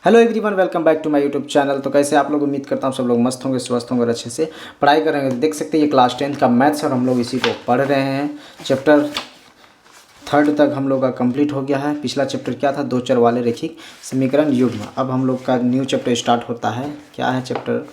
Hello everyone, welcome back to my YouTube channel. तो कैसे आप लोग, उम्मीद करता हूँ सब लोग मस्त होंगे, स्वस्थ होंगे और अच्छे से पढ़ाई करेंगे। देख सकते हैं ये क्लास 10 का मैथ्स और हम लोग इसी को पढ़ रहे हैं। चैप्टर 3 तक हम लोग का कंप्लीट हो गया है। पिछला चैप्टर क्या था? दो चर वाले रैखिक समीकरण युग्म। अब हम लोग का न्यू चैप्टर स्टार्ट होता है। क्या है चैप्टर?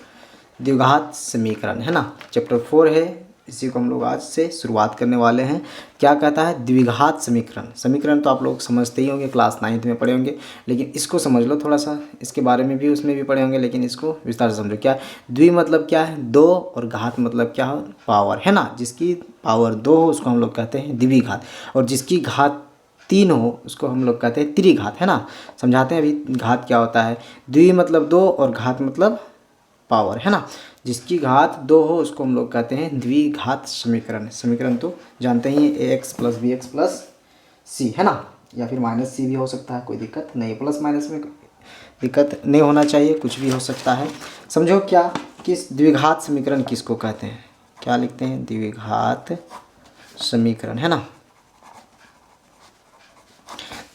द्विघात समीकरण, है ना। चैप्टर 4 है, इसी को हम लोग आज से शुरुआत करने वाले हैं। क्या कहता है? द्विघात समीकरण। समीकरण तो आप लोग समझते ही होंगे, क्लास 9th में पढ़े होंगे, लेकिन इसको समझ लो थोड़ा सा। इसके बारे में भी उसमें भी पढ़े होंगे, लेकिन इसको विस्तार से समझो। क्या है द्वि? मतलब क्या है? दो। और घात मतलब क्या हो? पावर, है ना। जिसकी पावर 2 हो उसको हम लोग कहते हैं द्विघात, और जिसकी घात 3 हो उसको हम लोग कहते हैं त्रिघात, है ना। समझाते हैं अभी घात क्या होता है। द्वि मतलब 2 और घात मतलब पावर, है ना। जिसकी घात 2 हो उसको हम लोग कहते हैं द्विघात समीकरण। समीकरण तो जानते ही हैं, ax + bx + c, है ना। या फिर -c भी हो सकता है, कोई दिक्कत नहीं। प्लस माइनस में दिक्कत नहीं होना चाहिए, कुछ भी हो सकता है। समझो क्या, किस द्विघात समीकरण किसको कहते हैं? क्या लिखते हैं? द्विघात समीकरण, है ना।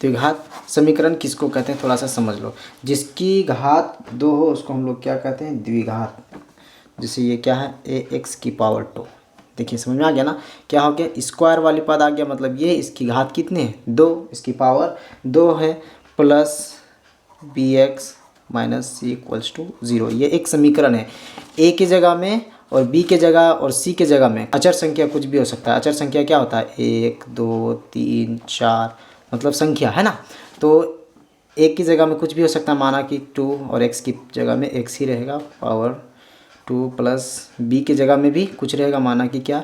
द्विघात समीकरण किसको कहते हैं थोड़ा सा समझ लो। जिसकी घात 2 हो उसको हम लोग क्या कहते हैं? द्विघात। जैसे ये क्या है? ax⁻²। देखिए समझ में आ गया ना। क्या हो गया? स्क्वायर वाली पद आ गया, मतलब ये इसकी घात कितनी है? 2, इसकी पावर 2 है, प्लस bx - c = 0। ये एक समीकरण है। a की जगह में और b के जगह और c के जगह में अचर संख्या कुछ भी हो सकता है। अचर संख्या क्या होता है? 1 2 3 4, मतलब संख्या, है ना। तो एक की जगह में कुछ भी हो सकता है, माना कि 2, और x की जगह में x ही रहेगा, पावर 2, प्लस b की जगह में भी कुछ रहेगा, माना कि क्या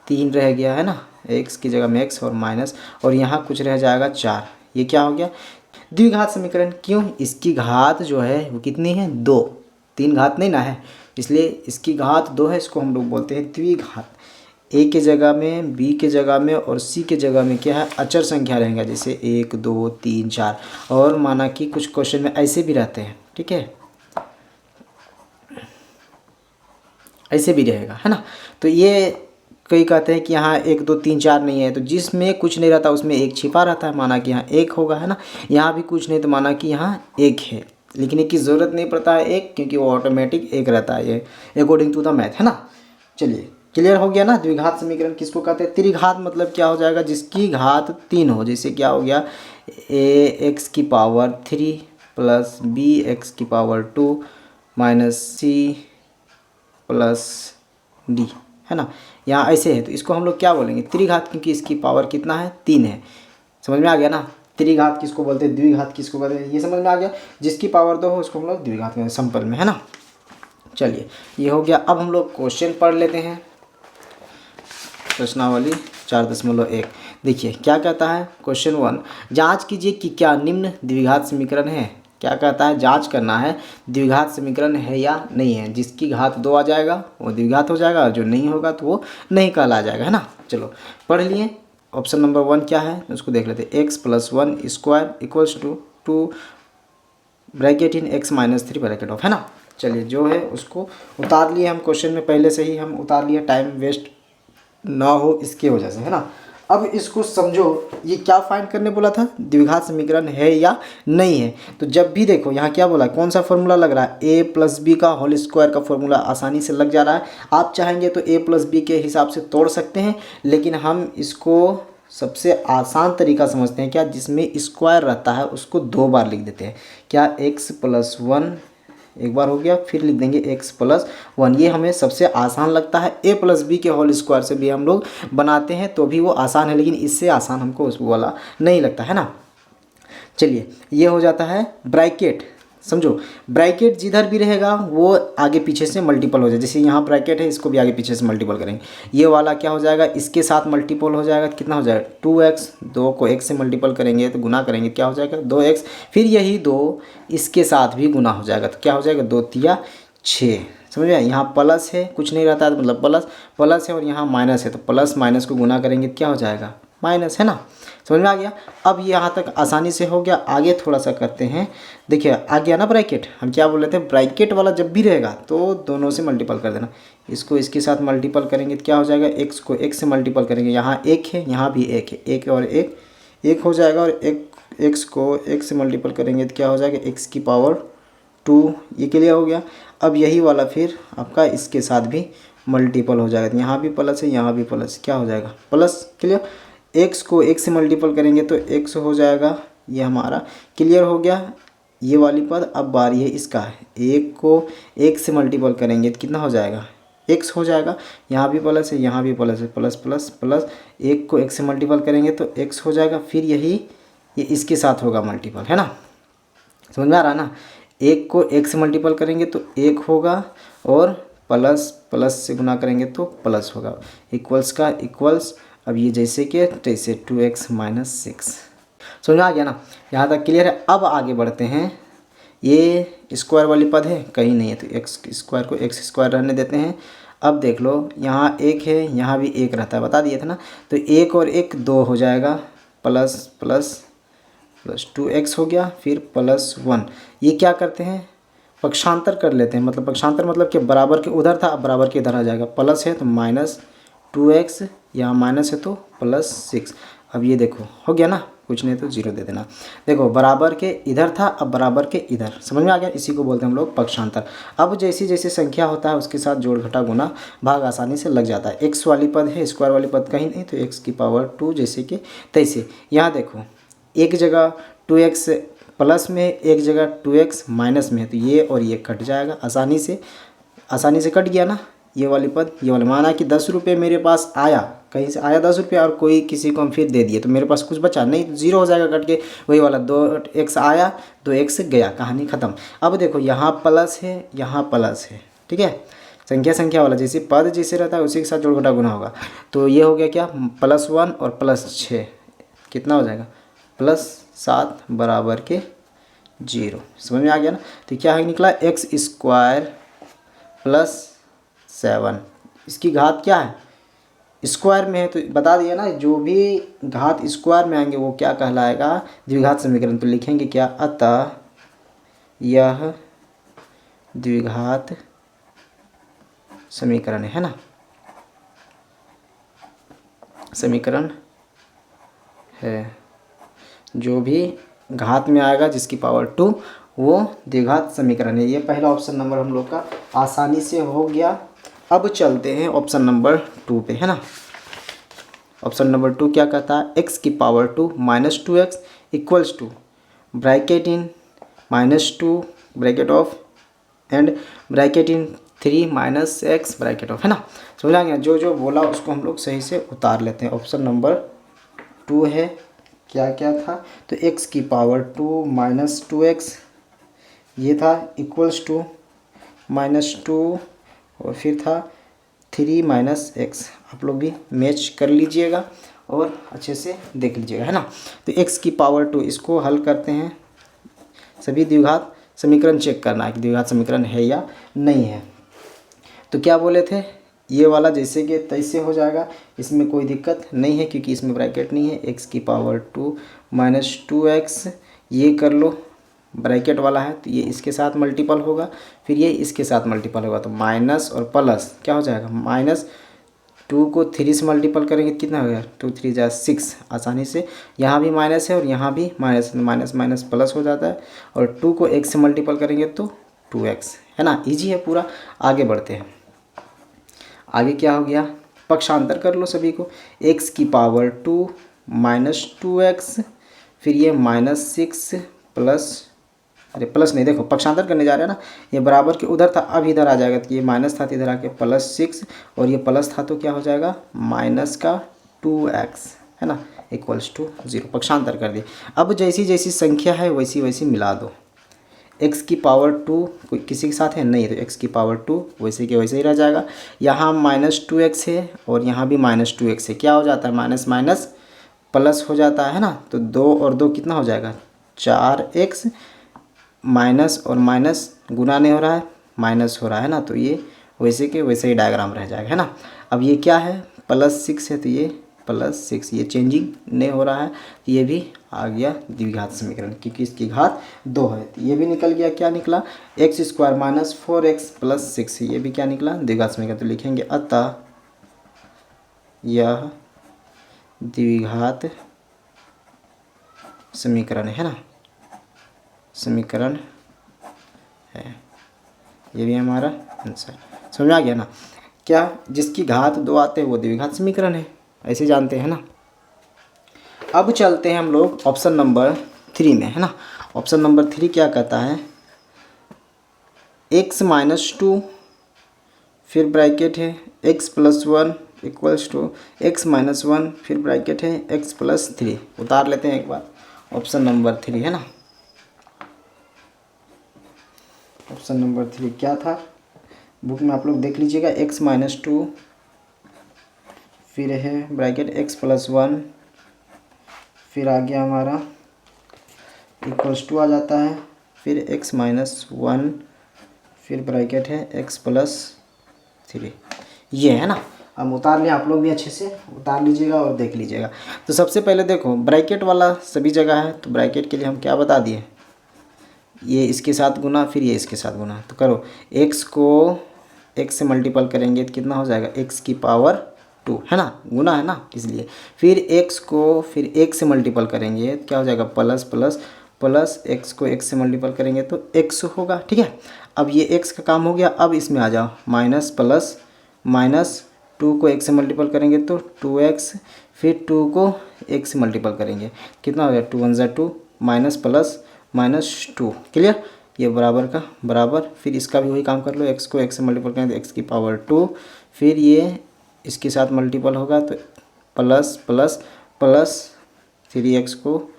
3 रह गया, है ना। x की जगह में x और माइनस, और यहाँ कुछ रह जाएगा 4। ये क्या हो गया? द्विघात समीकरण। क्यों? इसकी घात जो है वो कितनी है? 2। 3 घात नहीं ना है, इसलिए इसकी घात 2 है, इसको हम लोग बोलते हैं द्विघात। ए के जगह में, बी के जगह में और सी के जगह में क्या है? अचर संख्या रहेगा, जैसे 1 2 3 4। और माना कि कुछ क्वेश्चन में ऐसे भी रहते हैं, ठीक है, ऐसे भी रहेगा, है ना। तो ये कई कहते हैं कि यहाँ 1 2 3 4 नहीं है, तो जिसमें कुछ नहीं रहता उसमें एक छिपा रहता है, माना कि यहाँ 1 होगा, है ना। यहाँ भी कुछ नहीं तो माना कि यहाँ 1 है, लेकिन एक की ज़रूरत नहीं पड़ता है 1, क्योंकि वो ऑटोमेटिक 1 रहता है, ये अकॉर्डिंग टू द मैथ, है ना। चलिए क्लियर हो गया ना। द्विघात समीकरण किसको कहते हैं? त्रिघात मतलब क्या हो जाएगा? जिसकी घात 3 हो। जैसे क्या हो गया? ax⁻³ plus bx⁻2 minus c plus d, है ना। यहाँ ऐसे है तो इसको हम लोग क्या बोलेंगे? त्रिघात, क्योंकि इसकी पावर कितना है? 3 है। समझ में आ गया ना। त्रिघात किसको बोलते हैं, द्विघात किसको बोलते हैं, ये समझ में आ गया। जिसकी पावर 2 हो उसको हम लोग द्विघात कहते हैं, सिंपल में, है ना। चलिए ये हो गया। अब हम लोग क्वेश्चन पढ़ लेते हैं। प्रश्नावली 4.1। देखिए क्या कहता है क्वेश्चन 1। जांच कीजिए कि क्या निम्न द्विघात समीकरण है। क्या कहता है? जांच करना है द्विघात समीकरण है या नहीं है। जिसकी घात 2 आ जाएगा वो द्विघात हो जाएगा, और जो नहीं होगा तो वो नहीं कहला जाएगा, है ना। चलो पढ़ लिए। ऑप्शन नंबर 1 क्या है उसको देख लेते हैं। x + 1² = 2 bracket in x - 3 bracket of, है ना। चलिए जो है उसको उतार लिए हम, क्वेश्चन में पहले से ही हम उतार लिए, टाइम वेस्ट ना हो इसकी वजह से, है ना। अब इसको समझो, ये क्या फाइंड करने बोला था? द्विघात समीकरण है या नहीं है। तो जब भी देखो यहाँ क्या बोला, कौन सा फॉर्मूला लग रहा है? a + b का होल स्क्वायर का फॉर्मूला आसानी से लग जा रहा है। आप चाहेंगे तो a + b के हिसाब से तोड़ सकते हैं, लेकिन हम इसको सबसे आसान तरीका समझते हैं, क्या जिसमें स्क्वायर रहता है उसको 2 बार लिख देते हैं। क्या x + 1 एक बार हो गया, फिर लिख देंगे x + 1। ये हमें सबसे आसान लगता है। a + b के होल स्क्वायर से भी हम लोग बनाते हैं तो भी वो आसान है, लेकिन इससे आसान हमको उस वाला नहीं लगता, है ना। चलिए ये हो जाता है ब्रैकेट। समझो ब्रैकेट जिधर भी रहेगा वो आगे पीछे से मल्टीपल हो जाए। जैसे यहाँ ब्रैकेट है, इसको भी आगे पीछे से मल्टीपल करेंगे। ये वाला क्या हो जाएगा? इसके साथ मल्टीपल हो जाएगा, कितना हो जाएगा? 2x। 2 को x से मल्टीपल करेंगे तो गुना करेंगे, क्या हो जाएगा? 2x। फिर यही 2 इसके साथ भी गुना हो जाएगा, तो क्या हो जाएगा? 2 तिया 6। समझ में? यहाँ प्लस है, कुछ नहीं रहता है तो मतलब प्लस प्लस है, और यहाँ माइनस है तो प्लस माइनस को गुना करेंगे क्या हो जाएगा? माइनस, है ना। समझ में आ गया। अब यहाँ तक आसानी से हो गया। आगे थोड़ा सा करते हैं। देखिए आ गया ना ब्रैकेट। हम क्या बोल रहे थे? ब्रैकेट वाला जब भी रहेगा तो दोनों से मल्टीपल कर देना। इसको इसके साथ मल्टीपल करेंगे तो क्या हो जाएगा? x को x से मल्टीपल करेंगे, यहाँ 1 है, यहाँ भी 1 है, 1 और 1 1 हो जाएगा, और x को x से मल्टीपल करेंगे तो क्या हो जाएगा? x⁻² 2, ये क्लियर हो गया। अब यही वाला फिर आपका इसके साथ भी मल्टीपल हो जाएगा, यहाँ भी प्लस है, यहाँ भी प्लस, क्या हो जाएगा प्लस, क्लियर। एक्स को एक से मल्टीपल करेंगे तो एक्स हो जाएगा, ये हमारा क्लियर हो गया ये वाली पद। अब बारी है इसका, एक को एक से मल्टीपल करेंगे तो कितना हो जाएगा, एक्स हो जाएगा। यहाँ भी प्लस है, यहाँ भी प्लस है, प्लस प्लस प्लस, एक को एक से मल्टीपल करेंगे तो एक्स हो जाएगा, फिर यही ये इसके साथ होगा मल्टीपल, है ना, समझ में आ रहा है ना। एक को एक से मल्टीपल करेंगे तो एक होगा, और प्लस प्लस से गुना करेंगे तो प्लस होगा, इक्वल्स का इक्वल्स। अब ये जैसे कि तैसे 2x - 6, समझ में आ गया ना, यहाँ तक क्लियर है। अब आगे बढ़ते हैं, ये स्क्वायर वाली पद है कहीं नहीं है, तो एक्स स्क्वायर को एक्स स्क्वायर रहने देते हैं। अब देख लो यहाँ एक है, यहाँ भी एक रहता है, बता दिए थे ना, तो एक और एक 2 हो जाएगा, प्लस प्लस प्लस 2x हो गया, फिर +1। ये क्या करते हैं, पक्षांतर कर लेते हैं, मतलब पक्षांतर मतलब कि बराबर के उधर था, अब बराबर के इधर आ जाएगा, प्लस है तो -2x, यहाँ माइनस है तो +6। अब ये देखो हो गया ना, कुछ नहीं तो 0 दे देना। देखो बराबर के इधर था, अब बराबर के इधर, समझ में आ गया, इसी को बोलते हैं हम लोग पक्षांतर। अब जैसी जैसी संख्या होता है उसके साथ जोड़ घटा गुना भाग आसानी से लग जाता है। एक्स वाली पद है, स्क्वायर वाली पद कहीं नहीं, तो x⁻2 जैसे कि तैसे। यहाँ देखो एक जगह 2x प्लस में, एक जगह 2x माइनस में है, तो ये और ये कट जाएगा आसानी से कट गया ना ये वाली पद, ये वाला। माना कि 10 रुपये मेरे पास आया, कहीं से आया 10 रुपये, और कोई किसी को हम फिर दे दिए, तो मेरे पास कुछ बचा नहीं, 0 हो जाएगा कट के, वही वाला 2x आया 2x गया, कहानी ख़त्म। अब देखो यहाँ प्लस है, यहाँ प्लस है, ठीक है, संख्या वाला जैसे पद जैसे रहता है उसी के साथ जोड़ घटा गुना होगा। तो ये हो गया क्या, +1 और +6 कितना हो जाएगा, +7 बराबर के 0, समझ में आ गया ना। तो क्या है निकला, x² + 7, इसकी घात क्या है, स्क्वायर में है, तो बता दिया ना, जो भी घात स्क्वायर में आएंगे वो क्या कहलाएगा, द्विघात समीकरण। तो लिखेंगे क्या, अतः यह द्विघात समीकरण है ना, समीकरण है, जो भी घात में आएगा जिसकी पावर 2 वो द्विघात समीकरण है। ये पहला ऑप्शन नंबर हम लोग का आसानी से हो गया। अब चलते हैं ऑप्शन नंबर 2 पे, है ना। ऑप्शन नंबर 2 क्या कहता है, x⁻2 - 2x = bracket in -2 bracket of and bracket in 3 - x bracket of, है ना। समझ आ गया, जो जो बोला उसको हम लोग सही से उतार लेते हैं। ऑप्शन नंबर 2 है, क्या क्या था, तो x⁻2 - 2x ये था, = -2, और फिर था 3 - x। आप लोग भी मैच कर लीजिएगा और अच्छे से देख लीजिएगा, है ना। तो x⁻2 इसको हल करते हैं, सभी द्विघात समीकरण चेक करना है कि द्विघात समीकरण है या नहीं है। तो क्या बोले थे, ये वाला जैसे कि तैसे हो जाएगा, इसमें कोई दिक्कत नहीं है क्योंकि इसमें ब्रैकेट नहीं है। x⁻2 - 2x ये कर लो, ब्रैकेट वाला है तो ये इसके साथ मल्टीपल होगा, फिर ये इसके साथ मल्टीपल होगा, तो माइनस और प्लस क्या हो जाएगा, -2 को 3 से मल्टीपल करेंगे कितना हो गया, 2 3 = 6, आसानी से। यहाँ भी माइनस है और यहाँ भी माइनस, माइनस माइनस प्लस हो जाता है, और 2 को 1 से मल्टीपल करेंगे तो 2x, है ना, इजी है पूरा। आगे बढ़ते हैं, आगे क्या हो गया, पक्षांतर कर लो सभी को, x⁻2 - 2x, फिर ये -6 प्लस, अरे प्लस नहीं, देखो पक्षांतर करने जा रहे हैं ना, ये बराबर के उधर था, अब इधर आ जाएगा, तो ये माइनस था तो इधर आके +6, और ये प्लस था तो क्या हो जाएगा -2x, है ना, = 0, पक्षांतर कर दिए। अब जैसी जैसी संख्या है वैसी वैसी मिला दो। x⁻2 कोई किसी के साथ है नहीं, तो x⁻2 वैसे के वैसे ही रह जाएगा। यहाँ -2x है और यहाँ भी -2x है, क्या हो जाता है, माइनस माइनस प्लस हो जाता है ना, तो 2 और 2 कितना हो जाएगा, 4x, माइनस और माइनस गुना नहीं हो रहा है, माइनस हो रहा है ना, तो ये वैसे के वैसे ही डायग्राम रह जाएगा, है ना। अब ये क्या है, +6 है तो ये +6, ये चेंजिंग नहीं हो रहा है, तो ये भी आ गया द्विघात समीकरण, क्योंकि इसकी घात 2 है, तो ये भी निकल गया। क्या निकला, x² - 4x + 6, ये भी क्या निकला, द्विघात समीकरण। तो लिखेंगे अतः यह द्विघात समीकरण है ना, समीकरण है। ये भी हमारा आंसर। समझ आ गया ना। क्या जिसकी घात 2 आते हैं वो द्विघात समीकरण है, ऐसे जानते हैं ना। अब चलते हैं हम लोग ऑप्शन नंबर 3 में, है ना। ऑप्शन नंबर 3 क्या कहता है, x-2 फिर ब्रैकेट है x+1 इक्वल्स टू x-1 फिर ब्रैकेट है x+3। उतार लेते हैं एक बार ऑप्शन नंबर 3, है ना। ऑप्शन नंबर 3 क्या था, बुक में आप लोग देख लीजिएगा, x-2 फिर है ब्रैकेट x+1 फिर आ गया हमारा इक्वल्स टू आ जाता है, फिर x-1 फिर ब्रैकेट है x+3। ये है ना। अब उतार लिया, आप लोग भी अच्छे से उतार लीजिएगा और देख लीजिएगा। तो सबसे पहले देखो ब्रैकेट वाला सभी जगह है, तो ब्रैकेट के लिए हम क्या बता दिए, ये इसके साथ गुना फिर ये इसके साथ गुना। तो करो, x को x से मल्टीपल करेंगे तो कितना हो जाएगा, x⁻², है ना, गुना है ना इसलिए। फिर x को फिर 1 से मल्टीपल करेंगे तो क्या हो जाएगा, प्लस प्लस प्लस, x को x से मल्टीपल करेंगे तो x होगा, ठीक है। अब ये x का काम हो गया। अब इसमें आ जाओ, माइनस प्लस माइनस, 2 को 1 से मल्टीपल करेंगे तो 2x, फिर 2 को 1 से मल्टीपल करेंगे कितना हो गया, 2 1 2 माइनस प्लस -2। क्लियर, ये बराबर का बराबर। फिर इसका भी वही काम कर लो, x को 1 से मल्टीपल करेंगे तो x⁻², फिर ये इसके साथ मल्टीपल होगा तो प्लस प्लस प्लस 3x को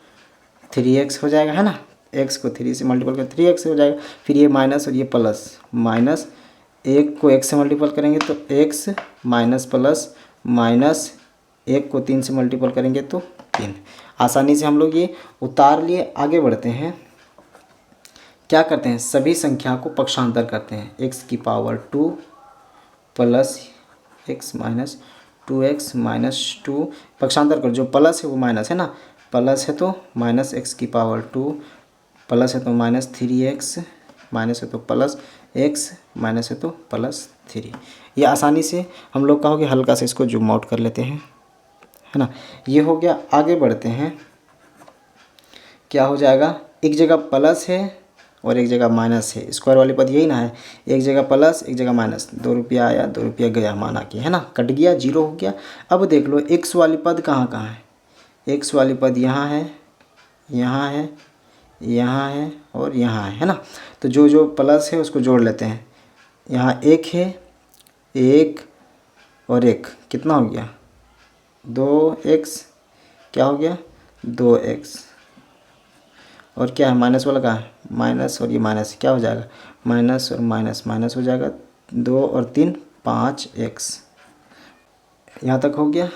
3x हो जाएगा, है ना। x को 3 से मल्टीपल कर 3x हो जाएगा। फिर ये माइनस और ये प्लस, माइनस 1 को 1 से मल्टीपल करेंगे तो x माइनस प्लस माइनस 1 को 3 से मल्टीपल करेंगे तो 3। आसानी से हम लोग ये उतार लिए। आगे बढ़ते हैं, क्या करते हैं, सभी संख्या को पक्षांतर करते हैं। x⁻² प्लस x-2x-2 पक्षांतर कर, जो प्लस है वो माइनस है ना, प्लस है तो माइनस x⁻² प्लस है तो -3x, माइनस है तो प्लस x, माइनस है तो +3। ये आसानी से हम लोग कहोगे, हल्का से इसको जूम आउट कर लेते हैं, है ना। ये हो गया। आगे बढ़ते हैं, क्या हो जाएगा, एक जगह प्लस है और एक जगह माइनस है। स्क्वायर वाली पद यही ना है, एक जगह प्लस एक जगह माइनस, 2 रुपया आया 2 रुपया गया, माना कि, है ना, कट गया, 0 हो गया। अब देख लो x वाली पद कहाँ कहाँ है, x वाली पद यहाँ है, यहाँ है, यहाँ है और यहाँ है ना। तो जो जो प्लस है उसको जोड़ लेते हैं। यहाँ 1 है, 1 और 1 कितना हो गया, 2x, क्या हो गया 2x, और क्या है माइनस वाला, कहाँ है माइनस, और ये माइनस क्या हो जाएगा, माइनस और माइनस माइनस हो जाएगा, 2 और 3 5x। यहाँ तक हो गया।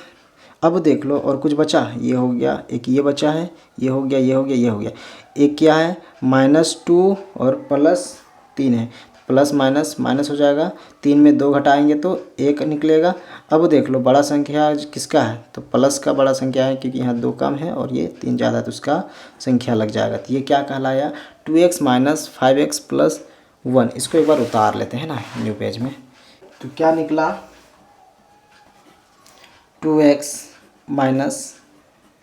अब देख लो और कुछ बचा, ये हो गया, एक ये बचा है, ये हो गया, ये हो गया, ये हो गया। एक क्या है, -2 और +3 है, प्लस माइनस माइनस हो जाएगा, 3 में 2 घटाएंगे तो 1 निकलेगा। अब देख लो बड़ा संख्या किसका है, तो प्लस का बड़ा संख्या है, क्योंकि यहाँ 2 कम है और ये 3 ज़्यादा है तो उसका संख्या लग जाएगा। तो ये क्या कहलाया, 2x - 5x + 1। इसको एक बार उतार लेते हैं ना न्यू पेज में। तो क्या निकला, 2x -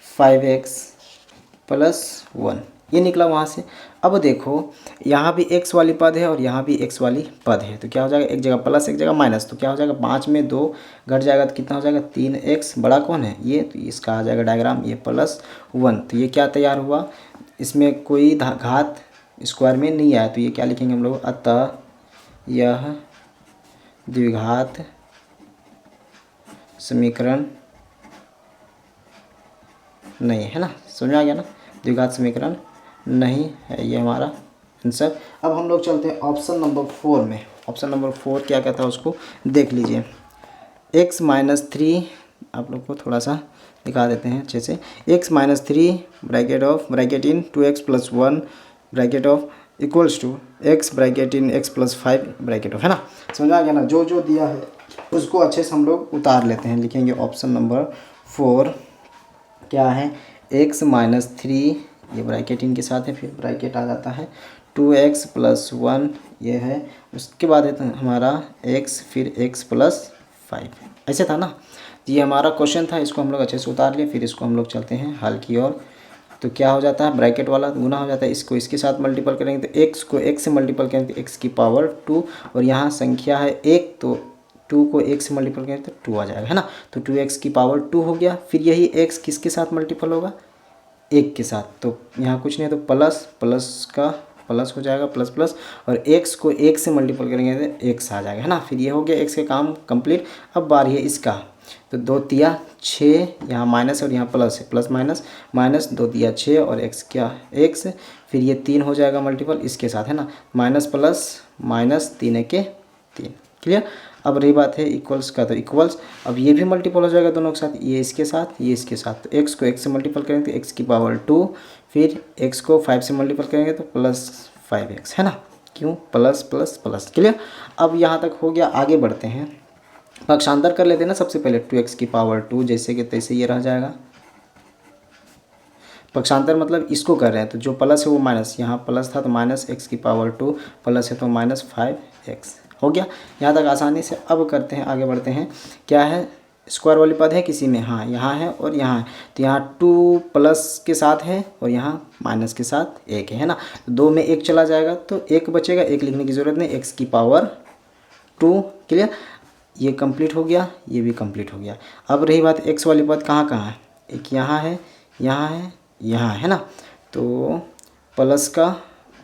5x + 1, ये निकला वहाँ से। अब देखो यहाँ भी x वाली पद है और यहाँ भी x वाली पद है, तो क्या हो जाएगा, एक जगह प्लस एक जगह माइनस, तो क्या हो जाएगा, 5 में 2 घट जाएगा तो कितना हो जाएगा, 3x। बड़ा कौन है ये, तो इसका आ जाएगा डायग्राम ये +1। तो ये क्या तैयार हुआ, इसमें कोई घात स्क्वायर में नहीं आया, तो ये क्या लिखेंगे हम लोग, अतः यह द्विघात समीकरण नहीं है ना। समझ आ गया ना, द्विघात समीकरण नहीं है, ये हमारा आंसर। अब हम लोग चलते हैं ऑप्शन नंबर 4 में। ऑप्शन नंबर 4 क्या कहता है उसको देख लीजिए। x - 3, आप लोग को थोड़ा सा दिखा देते हैं अच्छे से। x - 3 bracket in 2x + 1 bracket of equals to x bracket in x + 5 bracket of, है ना। समझ आ गया ना, जो जो दिया है उसको अच्छे से हम लोग उतार लेते हैं। लिखेंगे ऑप्शन नंबर 4 क्या है, x - 3, ये ब्रैकेट इनके साथ है, फिर ब्रैकेट आ जाता है 2x + 1, ये है, उसके बाद है तो हमारा x, फिर x + 5, ऐसे था ना। ये हमारा क्वेश्चन था, इसको हम लोग अच्छे से उतार लिए। फिर इसको हम लोग चलते हैं हल की ओर। तो क्या हो जाता है, ब्रैकेट वाला गुना हो जाता है, इसको इसके साथ मल्टीपल करेंगे तो x को x से मल्टीपल करेंगे तो x की पावर 2, और यहाँ संख्या है 1 तो 2 को 1 से मल्टीपल करेंगे तो 2 आ जाएगा, है ना। तो 2x की पावर 2 हो गया। फिर यही x किसके साथ मल्टीपल होगा, 1 के साथ, तो यहाँ कुछ नहीं है तो प्लस प्लस का प्लस हो जाएगा, प्लस प्लस, और x को 1 से मल्टीपल करेंगे तो x आ जाएगा, है ना। फिर ये हो गया x का काम कंप्लीट। अब बारी है इसका, तो 2 तिया 6, यहाँ माइनस और यहाँ प्लस है, प्लस माइनस माइनस, 2 तिया 6 और x क्या x, फिर ये 3 हो जाएगा मल्टीपल इसके साथ, है ना, माइनस प्लस माइनस 3 के 3, क्लियर। अब रही बात है इक्वल्स का, तो इक्वल्स अब ये भी मल्टीपल हो जाएगा दोनों के साथ, ये इसके साथ ये इसके साथ, तो x को x से मल्टीपल करेंगे तो x की पावर 2, फिर x को 5 से मल्टीपल करेंगे तो प्लस 5x, है ना, क्यों, प्लस प्लस प्लस, क्लियर। अब यहाँ तक हो गया, आगे बढ़ते हैं, पक्षांतर कर लेते हैं ना सबसे पहले, 2x की पावर 2 जैसे कि तैसे ये रह जाएगा। पक्षांतर मतलब इसको कर रहे हैं, तो जो प्लस है वो माइनस, यहाँ प्लस था तो माइनस x की पावर 2, प्लस है तो माइनस 5x हो गया। यहाँ तक आसानी से। अब करते हैं, आगे बढ़ते हैं, क्या है, स्क्वायर वाली पद है किसी में, हाँ यहाँ है और यहाँ है, तो यहाँ 2 प्लस के साथ है और यहाँ माइनस के साथ 1 है ना, तो 2 में 1 चला जाएगा तो 1 बचेगा, 1 लिखने की ज़रूरत नहीं, x की पावर 2, क्लियर। ये कंप्लीट हो गया, ये भी कंप्लीट हो गया। अब रही बात x वाली पद कहाँ कहाँ है, एक यहाँ है, यहाँ है, यहाँ है ना, तो प्लस का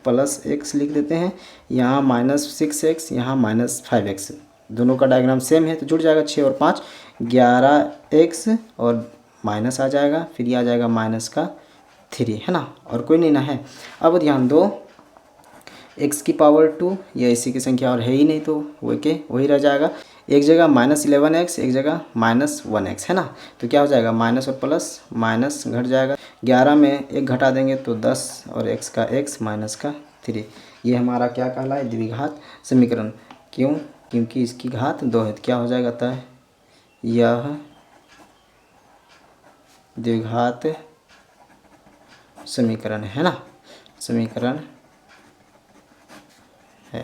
प्लस x लिख देते हैं, यहाँ माइनस 6x, यहाँ माइनस 5x, दोनों का डायग्राम सेम है तो जुड़ जाएगा, 6 और 5 11x और माइनस आ जाएगा, फिर ये आ जाएगा माइनस का 3, है ना, और कोई नहीं ना है। अब ध्यान दो, x की पावर 2 ये इसी की संख्या और है ही नहीं, तो वही रह जाएगा, एक जगह माइनस 11x, एक जगह माइनस 1x, है ना, तो क्या हो जाएगा, माइनस और प्लस माइनस घट जाएगा, 11 में 1 घटा देंगे तो 10 और x का x माइनस का 3, ये हमारा क्या कहलाए, द्विघात समीकरण। क्यों, क्योंकि इसकी घात 2 है, तो क्या हो जाएगा, तय यह द्विघात समीकरण है ना, समीकरण है,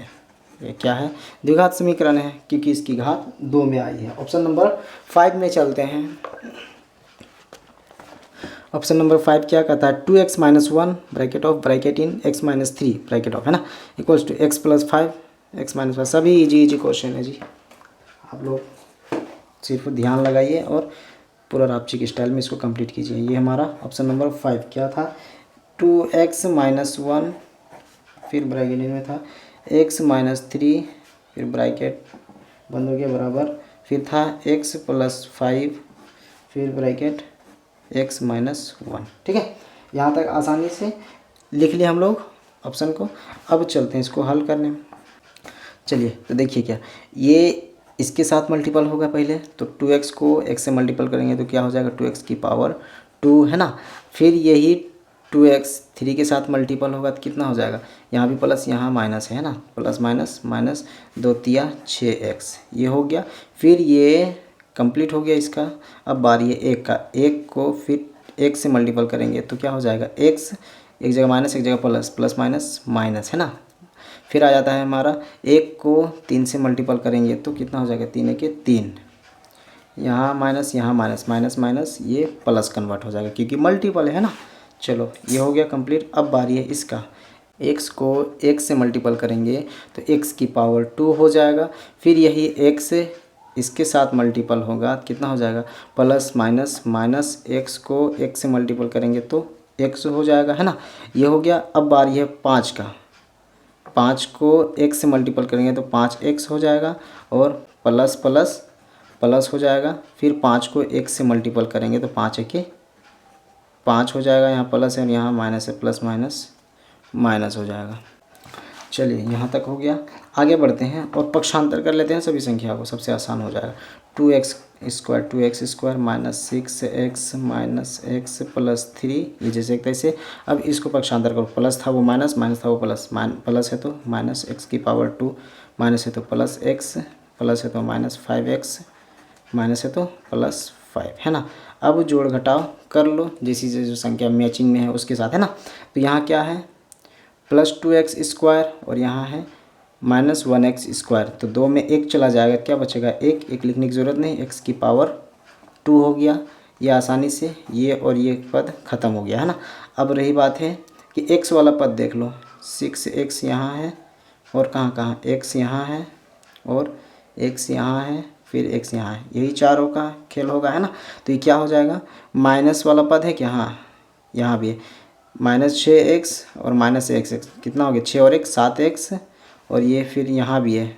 ये क्या है, द्विघात समीकरण है, क्योंकि इसकी घात 2 में आई है। ऑप्शन नंबर 5 में चलते हैं। ऑप्शन नंबर 5 क्या कहता है, 2x - 1 bracket of bracket in x - 3 bracket of, है ना, इक्वल्स टू x + 5 x - 5। सभी इजी क्वेश्चन है जी, आप लोग सिर्फ ध्यान लगाइए और पूरा रापची के स्टाइल में इसको कंप्लीट कीजिए। ये हमारा ऑप्शन नंबर 5 क्या था, 2x - 1 फिर ब्रैकेट में था x - 3 फिर ब्रैकेट बंद हो गया बराबर, फिर था x + 5 फिर ब्रैकेट x - 1, ठीक है। यहाँ तक आसानी से लिख लिया हम लोग ऑप्शन को। अब चलते हैं इसको हल करने में। चलिए तो देखिए क्या, ये इसके साथ मल्टीपल होगा पहले, तो 2x को x से मल्टीपल करेंगे तो क्या हो जाएगा, 2x की पावर 2, है ना। फिर यही 2x 3 के साथ मल्टीपल होगा तो कितना हो जाएगा, यहाँ भी प्लस यहाँ माइनस है ना, प्लस माइनस माइनस 2 तिया 6x, ये हो गया। फिर ये कंप्लीट हो गया इसका। अब बारी है 1 का, 1 को फिर 1 से मल्टीपल करेंगे तो क्या हो जाएगा, x एक जगह माइनस एक जगह प्लस, प्लस माइनस माइनस, है ना। फिर आ जाता है हमारा 1 को 3 से मल्टीपल करेंगे तो कितना हो जाएगा, 3 के 3, यहाँ माइनस माइनस माइनस, ये प्लस कन्वर्ट हो जाएगा क्योंकि मल्टीपल है ना। चलो ये हो गया कंप्लीट। अब बारी है इसका, x को 1 से मल्टीपल करेंगे तो x की पावर 2 हो जाएगा। फिर यही x इसके साथ मल्टीपल होगा कितना हो जाएगा, प्लस माइनस माइनस, x को 1 से मल्टीपल करेंगे तो x हो जाएगा, है ना। ये हो गया। अब बारी है 5 का, 5 को 1 से मल्टीपल करेंगे तो 5x हो जाएगा और प्लस प्लस प्लस हो जाएगा। फिर 5 को 1 से मल्टीपल करेंगे तो 5 के 5 हो जाएगा, यहाँ प्लस है और यहाँ माइनस है, प्लस माइनस माइनस हो जाएगा। चलिए यहाँ तक हो गया। आगे बढ़ते हैं और पक्षांतर कर लेते हैं सभी संख्या को, सबसे आसान हो जाएगा। 2x square minus 6x minus x plus 3, ये जैसे एक तैसे। अब इसको पक्षांतर करो, प्लस था वो माइनस, माइनस था वो प्लस, प्लस है तो माइनस x की पावर 2, माइनस है तो प्लस x, प्लस है तो माइनस 5x, माइनस है तो प्लस 5, है ना। अब जोड़ घटाव कर लो जैसी जो संख्या मैचिंग में है उसके साथ, है ना। तो यहाँ क्या है, प्लस 2x स्क्वायर और यहाँ है माइनस 1x स्क्वायर, तो 2 में 1 चला जाएगा, क्या बचेगा, 1 लिखने की ज़रूरत नहीं, x की पावर 2 हो गया। ये आसानी से ये और ये पद ख़त्म हो गया, है ना। अब रही बात है कि x वाला पद देख लो, 6x यहाँ है और कहाँ कहाँ x यहाँ है और x यहाँ है, फिर x यहाँ है, यही चारों का खेल होगा, है ना। तो ये क्या हो जाएगा, माइनस वाला पद है क्या, हाँ यहाँ भी है, -6x और -x, कितना हो गया 6 और 1 7x, और ये फिर यहाँ भी है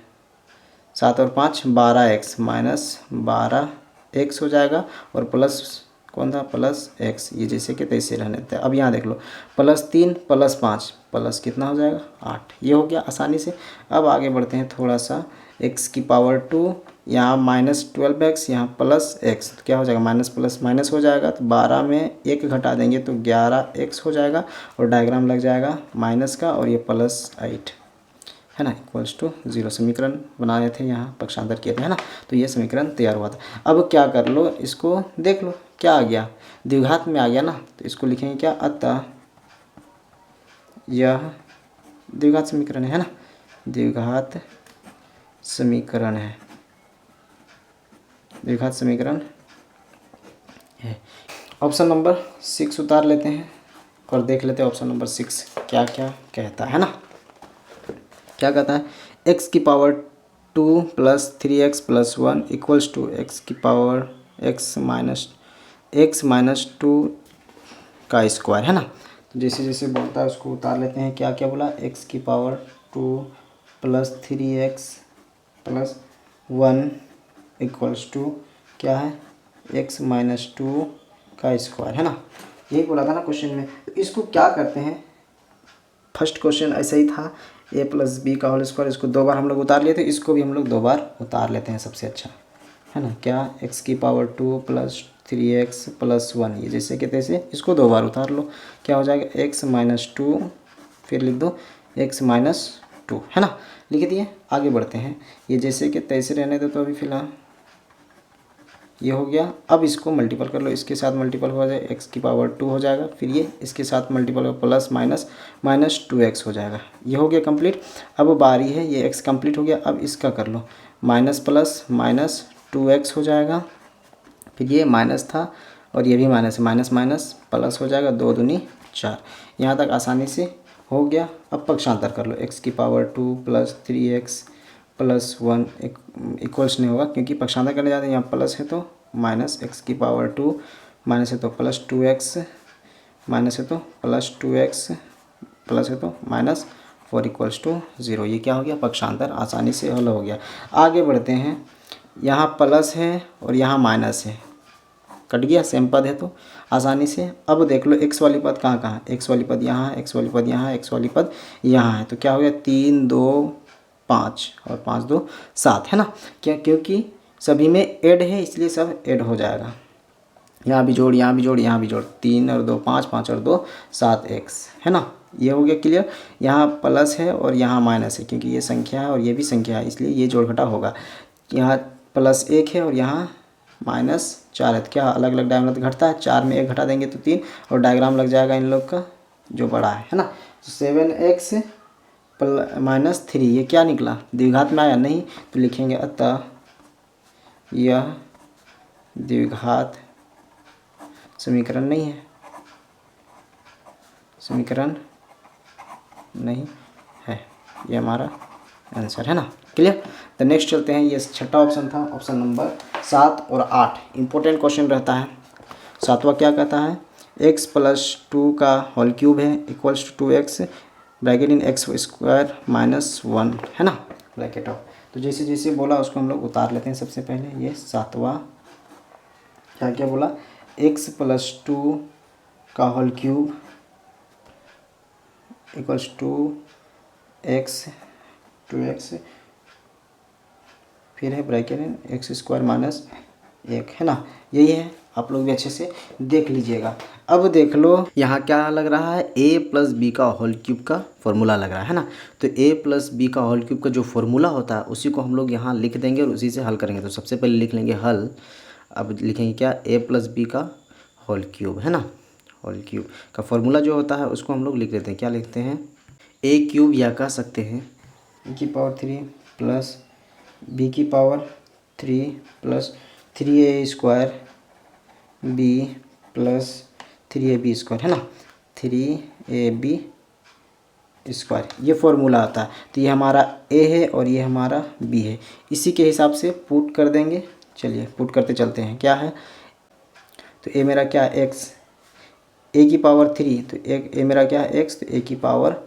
7 और 5 12x, -12x हो जाएगा, और प्लस कौन था, +x, ये जैसे कि तैसे रहने देते हैं। अब यहाँ देख लो, +3 +5 प्लस कितना हो जाएगा 8, ये हो गया आसानी से। अब आगे बढ़ते हैं थोड़ा सा, x⁻², यहाँ -12x, यहाँ +x, तो क्या हो जाएगा, माइनस प्लस माइनस हो जाएगा, तो 12 में 1 घटा देंगे तो 11x हो जाएगा, और डायग्राम लग जाएगा माइनस का, और ये +8 है ना, =0 समीकरण बनाए थे, यहाँ पक्षांतर किए थे, है ना। तो ये समीकरण तैयार हुआ था। अब क्या कर लो, इसको देख लो क्या आ गया, द्विघात में आ गया ना, तो इसको लिखेंगे क्या, अतः यह द्विघात समीकरण है ना, द्विघात समीकरण है, द्विघात समीकरण है। ऑप्शन नंबर 6 उतार लेते हैं और देख लेते हैं ऑप्शन नंबर 6 क्या क्या कहता है ना। क्या कहता है, x⁻² + 3x + 1 = x-2 का स्क्वायर, है ना। तो जैसे जैसे बोलता है उसको उतार लेते हैं। क्या क्या बोला, x⁻² + 3x + 1 = क्या है, x-2 का स्क्वायर, है ना। यही बोला था ना क्वेश्चन में। तो इसको क्या करते हैं, फर्स्ट क्वेश्चन ऐसा ही था, a + b का होल स्क्वायर, इसको 2 बार हम लोग उतार लिए थे, इसको भी हम लोग 2 बार उतार लेते हैं, सबसे अच्छा, है ना। क्या, x⁻² + 3x + 1, ये जैसे कि तैसे इसको 2 बार उतार लो, क्या हो जाएगा, x-2, फिर लिख दो x-2, है ना, लिख दिए। आगे बढ़ते हैं, ये जैसे कि तैसे रहने दो, तो अभी फिलहाल ये हो गया। अब इसको मल्टीपल कर लो, इसके साथ मल्टीपल हो जाए x⁻² हो जाएगा, फिर ये इसके साथ मल्टीपल हो, प्लस माइनस -2x हो जाएगा। ये हो गया कंप्लीट। अब बारी है, ये x कंप्लीट हो गया। अब इसका कर लो, माइनस प्लस -2x हो जाएगा, फिर ये माइनस था और ये भी माइनस है, माइनस माइनस प्लस हो जाएगा, 2 दूनी 4। यहाँ तक आसानी से हो गया। अब पक्षांतर कर लो, x⁻² + 3x + 1 इक्वल्स नहीं होगा, क्योंकि पक्षांतर करने जाते हैं, यहाँ प्लस है तो माइनस, x⁻² माइनस है तो +2x, माइनस है तो +2x, प्लस है तो -4 = 0। ये क्या हो गया, पक्षांतर आसानी से हल हो गया। आगे बढ़ते हैं, यहाँ प्लस है और यहाँ माइनस है, कट गया, सेम पद है तो आसानी से। अब देख लो x वाली पद कहाँ कहाँ, x वाली पद यहाँ है, x वाली पद यहाँ है, x वाली पद यहाँ है, तो क्या हो गया, 3 2 5 और 5 2 7, है ना। क्या, क्योंकि सभी में ऐड है, इसलिए सब ऐड हो जाएगा। यहाँ भी जोड़, यहाँ भी जोड़, यहाँ भी जोड़, 3 और 2 5, 5 और 2 7x, है ना। ये हो गया क्लियर। यहाँ प्लस है और यहाँ माइनस है, क्योंकि ये संख्या है और ये भी संख्या है, इसलिए ये जोड़ घटा होगा। यहाँ +1 है और यहाँ -4 है, तो क्या अलग अलग डायग्राम घटता है, 4 में 1 घटा देंगे तो 3, और डायग्राम लग जाएगा इन लोग का जो बड़ा है ना। तो 7x -3, ये क्या निकला, द्विघात में आया नहीं, तो लिखेंगे अतः यह द्विघात समीकरण नहीं है, समीकरण नहीं है, ये हमारा आंसर है ना। क्लियर। तो नेक्स्ट चलते हैं, ये छठा ऑप्शन था, ऑप्शन नंबर 7 और 8 इंपॉर्टेंट क्वेश्चन रहता है। 7वां क्या कहता है, x + 2 का होल क्यूब है = 2x ब्रैकेट इन x² - 1, है ना, ब्रैकेट ऑफ। तो जैसे जैसे बोला उसको हम लोग उतार लेते हैं। सबसे पहले ये 7वां क्या क्या बोला, x + 2 का होल क्यूब = 2x, फिर है ब्रैकेट इन x² - 1, है ना। यही है, आप लोग भी अच्छे से देख लीजिएगा। अब देख लो यहाँ क्या लग रहा है, a + b का होल क्यूब का फॉर्मूला लग रहा है ना। तो a + b का होल क्यूब का जो फॉर्मूला होता है उसी को हम लोग यहाँ लिख देंगे और उसी से हल करेंगे। तो सबसे पहले लिख लेंगे हल। अब लिखेंगे क्या, a + b का होल क्यूब, है ना। होल क्यूब का फॉर्मूला जो होता है उसको हम लोग लिख देते हैं। क्या लिखते हैं, a³ या कह सकते हैं e³ + b³ + 3a² b + 3ab², है ना। 3ab स्क्वायर, ये फॉर्मूला आता है। तो ये हमारा a है और ये हमारा b है, इसी के हिसाब से पुट कर देंगे। चलिए पुट करते चलते हैं। क्या है, तो a मेरा क्या है x, a की पावर 3, तो a मेरा क्या है x, तो a की पावर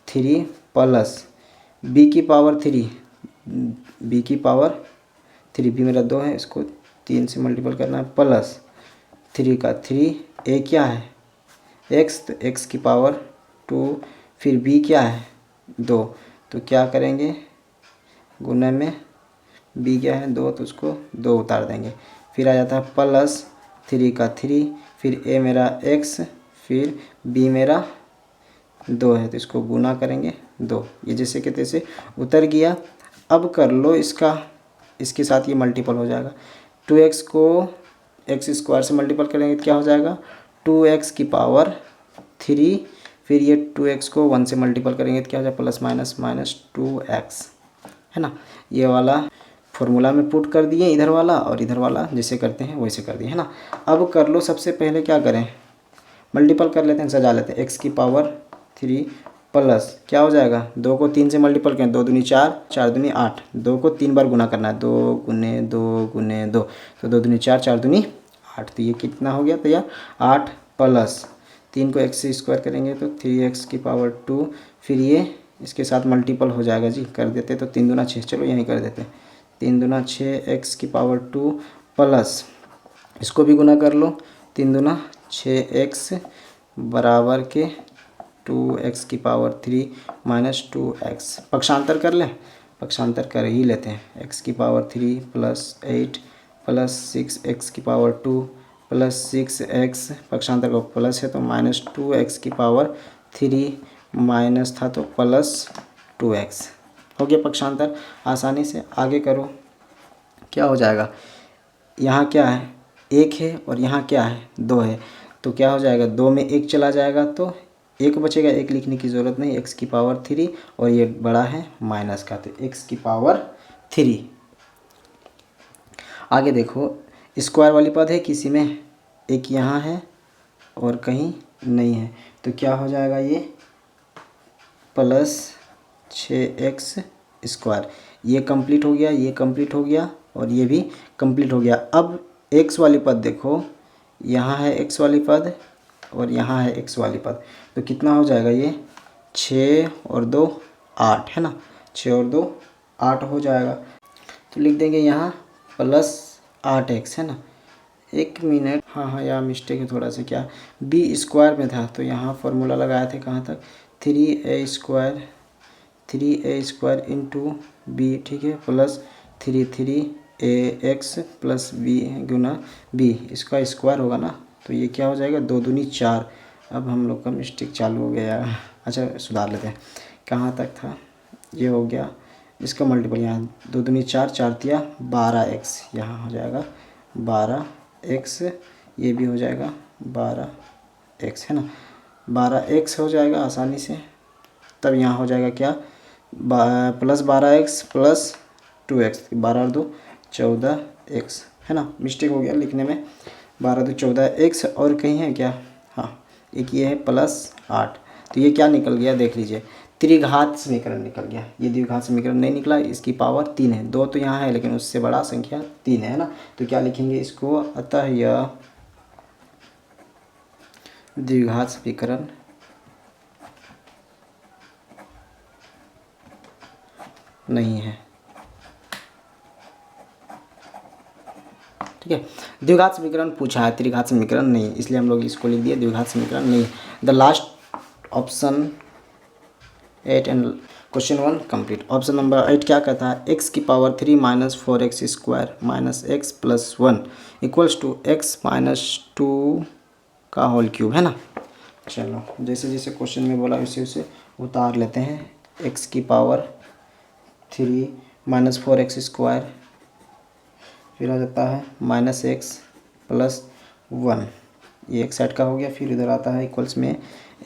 3 प्लस b की पावर 3, b की पावर 3, b मेरा 2 है, इसको 3 से मल्टीपल करना है, प्लस 3 का 3, a क्या है x, तो x की पावर 2, फिर b क्या है 2, तो क्या करेंगे गुने में, b क्या है 2, तो उसको 2 उतार देंगे, फिर आ जाता है प्लस 3 का 3, फिर a मेरा x, फिर b मेरा 2 है, तो इसको गुना करेंगे 2, ये जैसे कि तैसे उतर गया। अब कर लो इसका, इसके साथ ये मल्टीपल हो जाएगा, 2x को x स्क्वायर से मल्टीपल करेंगे तो क्या हो जाएगा 2x की पावर 3, फिर ये 2x को 1 से मल्टीपल करेंगे तो क्या हो जाएगा प्लस माइनस माइनस 2x, है ना। ये वाला फॉर्मूला में पुट कर दिए, इधर वाला और इधर वाला जैसे करते हैं वैसे कर दिए, है ना। अब कर लो, सबसे पहले क्या करें, मल्टीपल कर लेते हैं, सजा लेते हैं, x की पावर 3 प्लस क्या हो जाएगा, 2 को 3 से मल्टीपल करें, 2 दूनी 4, 4 दूनी 8, 2 को 3 बार गुना करना है, 2 गुने 2 गुने 2, तो 2 दूनी 4, 4 दूनी 8, तो ये कितना हो गया तैयार 8, प्लस 3 को x से स्क्वायर करेंगे तो 3x की पावर 2, फिर ये इसके साथ मल्टीपल हो जाएगा जी, कर देते तो 3 दूना 6, चलो यहीं कर देते, 3 दूना 6 x की पावर 2 प्लस इसको भी गुना कर लो, 3 दूना 6x बराबर के 2x की पावर 3 माइनस 2x, पक्षांतर कर लें, पक्षांतर कर ही लेते हैं, x की पावर 3 प्लस 8 प्लस 6x की पावर 2 प्लस 6x, पक्षांतर को प्लस है तो माइनस 2x की पावर 3, माइनस था तो प्लस 2x, हो गया पक्षांतर आसानी से। आगे करो, क्या हो जाएगा, यहाँ क्या है 1 है और यहाँ क्या है 2 है, तो क्या हो जाएगा 2 में 1 चला जाएगा तो 1 बचेगा, 1 लिखने की ज़रूरत नहीं, x की पावर 3 और ये बड़ा है माइनस का, तो x की पावर 3। आगे देखो, स्क्वायर वाली पद है किसी में, एक यहाँ है और कहीं नहीं है, तो क्या हो जाएगा ये प्लस 6x स्क्वायर, ये कंप्लीट हो गया, ये कंप्लीट हो गया और ये भी कंप्लीट हो गया। अब x वाली पद देखो, यहाँ है x वाली पद और यहाँ है x वाली पद, तो कितना हो जाएगा ये 6 और 2 8, है ना, 6 और 2 8 हो जाएगा, तो लिख देंगे यहाँ प्लस 8x, है ना। 1 मिनट, हाँ यहाँ मिस्टेक है थोड़ा सा, क्या b स्क्वायर में था तो यहाँ फॉर्मूला लगाए थे कहाँ तक, 3a स्क्वायर इंटू b, ठीक है, प्लस 3ax प्लस b गुना b, इसका स्क्वायर होगा ना, तो ये क्या हो जाएगा 2 दूनी 4। अब हम लोग का मिस्टेक चालू हो गया, अच्छा सुधार लेते हैं, कहाँ तक था, ये हो गया इसका मल्टीपल, यहाँ 2 दूनी 4, 4 तिया 12x, यहाँ हो जाएगा 12x, ये भी हो जाएगा 12x, है ना, 12x हो जाएगा आसानी से। तब यहाँ हो जाएगा क्या प्लस 12x प्लस 2x, 12 और 2 14x, है ना, मिस्टेक हो गया लिखने में, 12 2 14x, और कहीं है क्या, हाँ एक ये है प्लस 8, तो ये क्या निकल गया देख लीजिए, त्रिघात समीकरण निकल गया, ये द्विघात समीकरण नहीं निकला, इसकी पावर 3 है, 2 तो यहाँ है लेकिन उससे बड़ा संख्या 3 है ना, तो क्या लिखेंगे इसको, अतः यह द्विघात समीकरण नहीं है, ठीक है। द्विघात समीकरण पूछा है, त्रिघात समीकरण नहीं, इसलिए हम लोग इसको लिख दिए द्विघात समीकरण नहीं। The last option 8 and question 1 complete. Option number 8 क्या कहता है, x की power 3 minus 4x square minus x plus 1 equals to x minus 2 का होल क्यूब, है ना। चलो जैसे जैसे क्वेश्चन में बोला वैसे वैसे उतार लेते हैं, x की पावर 3 माइनस 4x स्क्वायर, फिर आ जाता है माइनस x प्लस 1, ये एक साइड का हो गया, फिर इधर आता है इक्वल्स में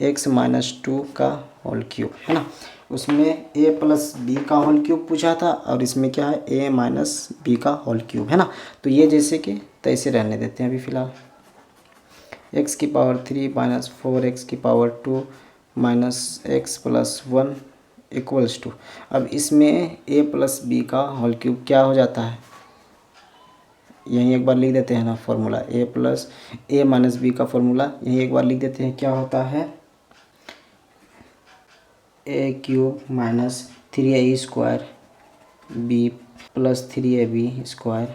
x माइनस 2 का होल क्यूब, है ना। उसमें a प्लस बी का होल क्यूब पूछा था और इसमें क्या है a माइनस बी का होल क्यूब, है ना। तो ये जैसे कि तैसे रहने देते हैं अभी फ़िलहाल, एक्स की पावर 3 माइनस 4x की power 2 minus x plus 1 equals to, अब इसमें a प्लस बी का होल क्यूब क्या हो जाता है, यहीं एक बार लिख देते हैं ना formula, a plus A minus B का फॉर्मूला यहीं एक बार लिख देते हैं, क्या होता है a cube minus 3a square b plus 3ab square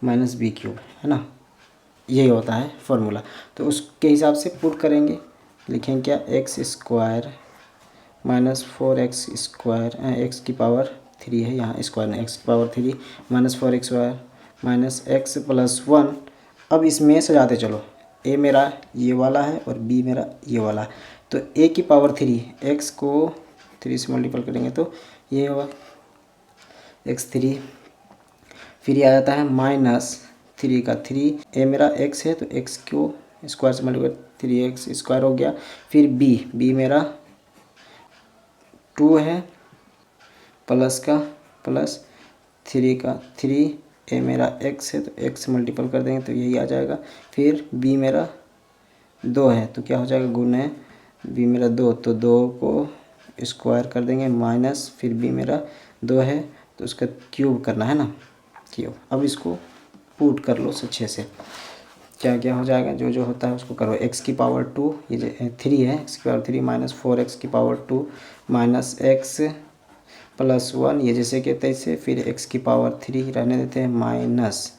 minus B cube, है ना, यही होता है फॉर्मूला। तो उसके हिसाब से पुट करेंगे, लिखेंगे क्या, x square minus 4x square, x की पावर 3 है यहाँ, स्क्वायर नहीं, एक्स की power 3 minus 4x square minus x plus 1। अब इसमें सजाते चलो, a मेरा ये वाला है और b मेरा ये वाला है, तो a की पावर 3, x को 3 से मल्टीपल करेंगे तो ये होगा x3, फिर ये आ जाता है माइनस 3 का 3, a मेरा x है तो x को स्क्वायर से मल्टीपल 3x स्क्वायर हो गया, फिर b मेरा 2 है प्लस का प्लस 3 का 3, a मेरा x है तो x से मल्टीपल कर देंगे तो यही आ जाएगा, फिर b मेरा 2 है तो क्या हो जाएगा गुणे b मेरा 2, तो 2 को स्क्वायर कर देंगे माइनस, फिर b मेरा 2 है तो उसका क्यूब करना है ना, क्यूब। अब इसको पुट कर लो अच्छे से, क्या क्या हो जाएगा, जो जो होता है उसको करो। एक्स की पावर 2, ये जो 3 है, एक्स की पावर 3 माइनस 4x की पावर 2 माइनस एक्स प्लस 1, ये जैसे कि तैसे, फिर एक्स की पावर 3 रहने देते हैं माइनस,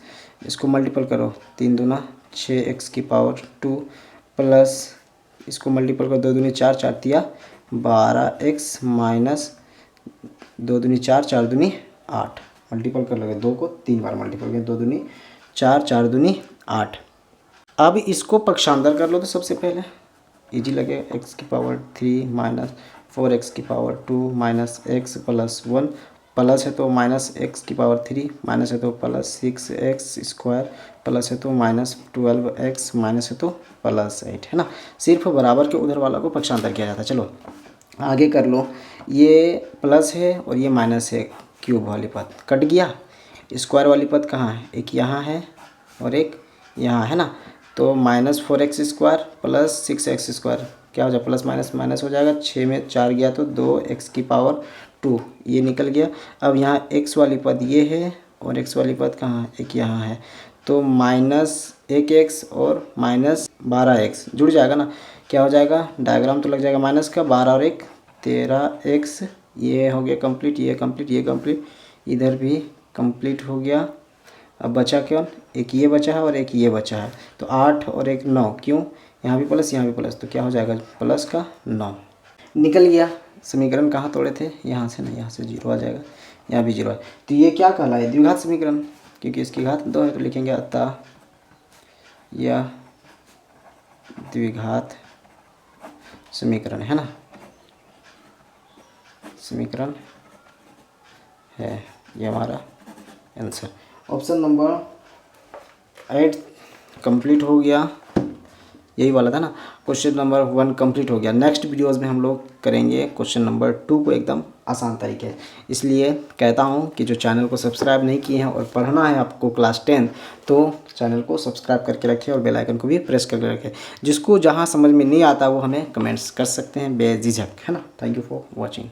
इसको मल्टीपल करो, 3 दूना 6x की पावर 2 प्लस इसको मल्टीपल करो, 2 दूनी 4, 4 तिया 12x माइनस 2 दूनी 4, 4 दूनी 8, मल्टीपल कर लोगे, 2 को 3 बार मल्टीपल करें, 2 दूनी 4, 4 दूनी 8। अब इसको पक्षांतर कर लो तो सबसे पहले इजी लगेगा, एक्स की पावर 3 माइनस 4x की power 2 minus x plus 1, plus है तो माइनस एक्स की पावर 3, माइनस है तो प्लस 6x स्क्वायर, प्लस है तो माइनस 12x, माइनस है तो प्लस 8, है ना। सिर्फ बराबर के उधर वाला को पक्षांतर किया जाता है। चलो आगे कर लो, ये प्लस है और ये माइनस है, क्यूब वाली पद कट गया, स्क्वायर वाली पद कहाँ है, एक यहाँ है और एक यहाँ है ना, तो minus 4x square plus 6x square क्या हो जाएगा, प्लस माइनस माइनस हो जाएगा, 6 में 4 गया तो 2x की पावर 2, ये निकल गया। अब यहाँ x वाली पद ये है और x वाली पद कहाँ है, एक यहाँ है, तो माइनस 1x और माइनस 12x जुड़ जाएगा ना, क्या हो जाएगा, डायग्राम तो लग जाएगा माइनस का, 12 और 1 13x, ये हो गया कंप्लीट, ये कंप्लीट, ये कंप्लीट, इधर भी कंप्लीट हो गया। अब बचा क्यों, एक ये बचा है और एक ये बचा है, तो 8 और 1 9, क्यों, यहाँ भी प्लस यहाँ भी प्लस, तो क्या हो जाएगा प्लस का 9 निकल गया। समीकरण कहाँ तोड़े थे, यहाँ से, नहीं यहाँ से 0 आ जाएगा, यहाँ भी 0 है, तो ये क्या कहलाए, द्विघात समीकरण, क्योंकि इसकी घात 2 है, तो लिखेंगे अतः यह द्विघात समीकरण है ना, समीकरण है, ये हमारा आंसर। ऑप्शन नंबर 8 कंप्लीट हो गया, यही वाला था ना। क्वेश्चन नंबर 1 कंप्लीट हो गया। नेक्स्ट वीडियोस में हम लोग करेंगे क्वेश्चन नंबर 2 को एकदम आसान तरीके, इसलिए कहता हूँ कि जो चैनल को सब्सक्राइब नहीं किए हैं और पढ़ना है आपको क्लास 10, तो चैनल को सब्सक्राइब करके रखें और बेल आइकन को भी प्रेस करके रखें। जिसको जहाँ समझ में नहीं आता वो हमें कमेंट्स कर सकते हैं बेझिझक, है ना। Thank you for watching.